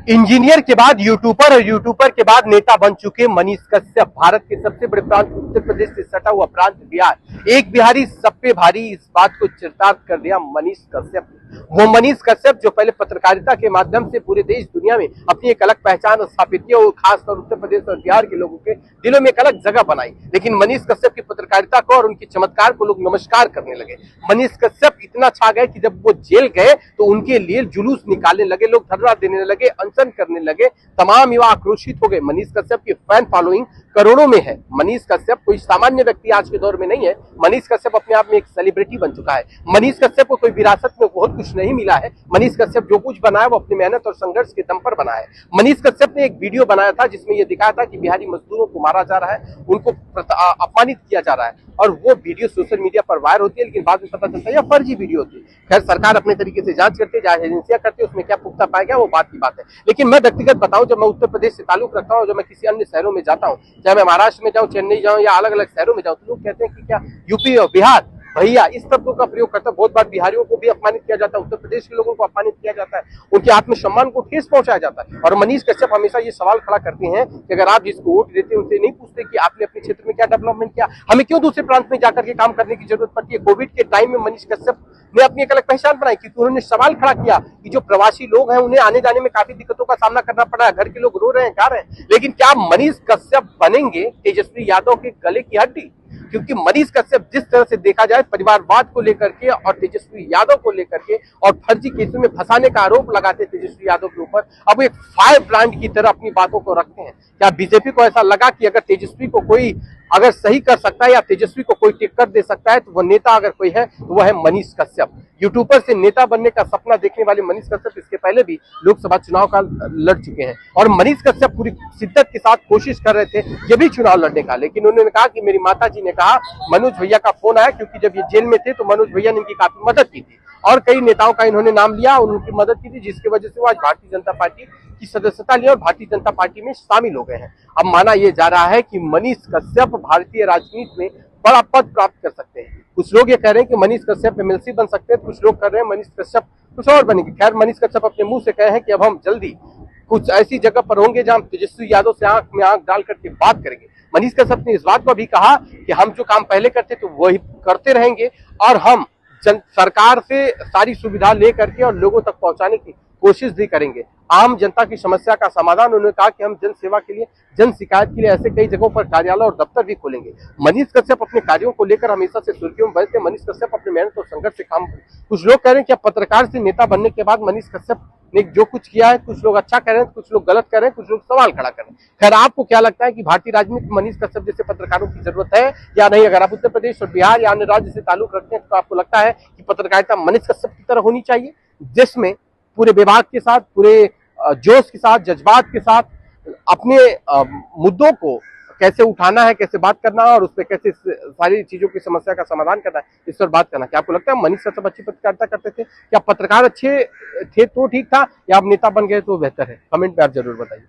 Engineer के बाद YouTuber और यूट्यूबर के बाद नेता बन चुके मनीष कश्यप। भारत के सबसे बड़े प्रांत उत्तर प्रदेश से सटा हुआ प्रांत बिहार, एक बिहारी सब पे भारी, इस बात को चरितार्थ कर दिया मनीष कश्यप। वो मनीष कश्यप जो पहले पत्रकारिता के माध्यम से पूरे देश दुनिया में अपनी एक अलग पहचान स्थापित की, और खासतौर उत्तर प्रदेश और बिहार के लोगों के दिलों में एक अलग जगह बनाई। लेकिन मनीष कश्यप की पत्रकारिता को और उनकी चमत्कार को लोग नमस्कार करने लगे। मनीष कश्यप इतना छा गए कि जब वो जेल गए तो उनके लिए जुलूस निकालने लगे, लोग धरना देने लगे, अनशन करने लगे, तमाम युवा आक्रोशित हो गए। मनीष कश्यप की फैन फॉलोइंग करोड़ों में है। मनीष कश्यप कोई सामान्य व्यक्ति आज के दौर में नहीं है। मनीष कश्यप अपने आप में एक सेलिब्रिटी बन चुका है। मनीष कश्यप को कोई विरासत में बहुत कुछ नहीं मिला है। मनीष कश्यप जो कुछ बना है वो अपनी मेहनत और संघर्ष के दम पर बना है। मनीष कश्यप ने एक वीडियो बनाया था जिसमें यह दिखाया था कि बिहारी मजदूरों को मारा जा रहा है, उनको अपमानित किया जा रहा है, और वो वीडियो सोशल मीडिया पर वायरल होती है, लेकिन बाद में पता चलता है यह फर्जी वीडियो होती है। खैर, सरकार अपने तरीके से जांच करती है, जांच एजेंसियां करती है, उसमें क्या पुख्ता पाया गया वो बात की बात है। लेकिन मैं व्यक्तिगत बताऊं, जब मैं उत्तर प्रदेश से ताल्लुक रखता हूं, जब मैं किसी अन्य शहरों में जाता हूं, चाहे मैं महाराष्ट्र में जाऊं, चेन्नई जाऊं या अलग अलग शहरों में जाऊं, तो लोग कहते हैं कि क्या यूपी और बिहार भैया, इस शब्दों का प्रयोग करता है। बहुत बार बिहारियों को भी अपमानित किया जाता है, उत्तर प्रदेश के लोगों को अपमानित किया जाता है, उनके आत्मसम्मान को ठेस पहुंचाया जाता है। और मनीष कश्यप हमेशा ये सवाल खड़ा करते हैं कि अगर आप जिसको वोट देते हैं उनसे नहीं पूछते कि आपने अपने क्षेत्र में क्या डेवलपमेंट किया, हमें क्यों दूसरे प्रांत में जाकर के काम करने की जरूरत पड़ती है। कोविड के टाइम में मनीष कश्यप ने अपनी एक अलग पहचान बनाई, क्योंकि उन्होंने सवाल खड़ा किया कि जो प्रवासी लोग हैं उन्हें आने जाने में काफी दिक्कतों का सामना करना पड़ा है, घर के लोग रो रहे हैं, गा रहे हैं, लेकिन क्या मनीष कश्यप बनेंगे तेजस्वी यादव के गले की हड्डी? क्योंकि मनीष कश्यप जिस तरह से देखा जाए परिवारवाद को लेकर के और तेजस्वी यादव को लेकर के और फर्जी केसों में फंसाने का आरोप लगाते तेजस्वी यादव के ऊपर, अब एक फायर ब्रांड की तरह अपनी बातों को रखते हैं। क्या बीजेपी को ऐसा लगा कि अगर तेजस्वी को कोई अगर सही कर सकता है या तेजस्वी को कोई टिक्कर दे सकता है तो वह नेता अगर कोई है तो वह है मनीष कश्यप। यूट्यूबर से नेता बनने का सपना देखने वाले मनीष कश्यप इसके पहले भी लोकसभा चुनाव का लड़ चुके हैं, और मनीष कश्यप पूरी शिद्दत के साथ कोशिश कर रहे थे ये भी चुनाव लड़ने का। लेकिन उन्होंने कहा कि मेरी माता जी ने कहा, मनोज भैया का फोन आया, क्योंकि जब ये जेल में थे तो मनोज भैया ने इनकी काफी मदद की थी, और कई नेताओं का इन्होंने नाम लिया और उनकी मदद की थी, जिसकी वजह से वो आज भारतीय जनता पार्टी की सदस्यता लिया और भारतीय जनता पार्टी में शामिल हो गए हैं। अब माना यह जा रहा है कि मनीष कश्यप भारतीय राजनीति में बड़ा पद प्राप्त कर सकते हैं। कुछ लोग ये कह रहे हैं कि मनीष कश्यप एमएलसी बन सकते हैं, कुछ लोग कह रहे हैं मनीष कश्यप कुछ और बनेंगे। खैर, मनीष कश्यप अपने मुंह से कहे हैं कि अब हम जल्दी कुछ ऐसी जगह पर होंगे जहां तेजस्वी यादव से आंख में आंख डाल करके बात करेंगे। मनीष कश्यप ने इस बात को भी कहा कि हम जो काम पहले करते तो वही करते रहेंगे, और हम सरकार से सारी सुविधा लेकर के और लोगों तक पहुंचाने की कोशिश भी करेंगे। आम जनता की समस्या का समाधान, उन्होंने कहा कि हम जन सेवा के लिए, जन शिकायत के लिए ऐसे कई जगहों पर कार्यालय और दफ्तर भी खोलेंगे। मनीष कश्यप अपने कार्यों को लेकर हमेशा से सुर्खियों में बने थे। मनीष कश्यप अपने मेहनत और संघर्ष से काम, कुछ लोग कह रहे हैं कि पत्रकार से नेता बनने के बाद मनीष कश्यप ने जो कुछ किया है, कुछ लोग अच्छा कह रहे हैं, कुछ लोग गलत कह रहे हैं, कुछ लोग सवाल खड़ा कर रहे हैं। खैर, आपको क्या लगता है कि भारतीय राजनीति में मनीष कश्यप जैसे पत्रकारों की जरूरत है या नहीं? अगर आप उत्तर प्रदेश और बिहार या अन्य राज्य से ताल्लुक रखते हैं तो आपको लगता है कि पत्रकारिता मनीष कश्यप की तरह होनी चाहिए, जिसमें पूरे विभाग के साथ, पूरे जोश के साथ, जज्बात के साथ अपने मुद्दों को कैसे उठाना है, कैसे बात करना है और उस पर कैसे सारी चीजों की समस्या का समाधान करना है, इस पर बात करना। क्या आपको लगता है मनीष कश्यप अच्छी पत्रकारिता करते थे? क्या पत्रकार अच्छे थे तो ठीक था, या आप नेता बन गए तो बेहतर है? कमेंट में आप जरूर बताइए।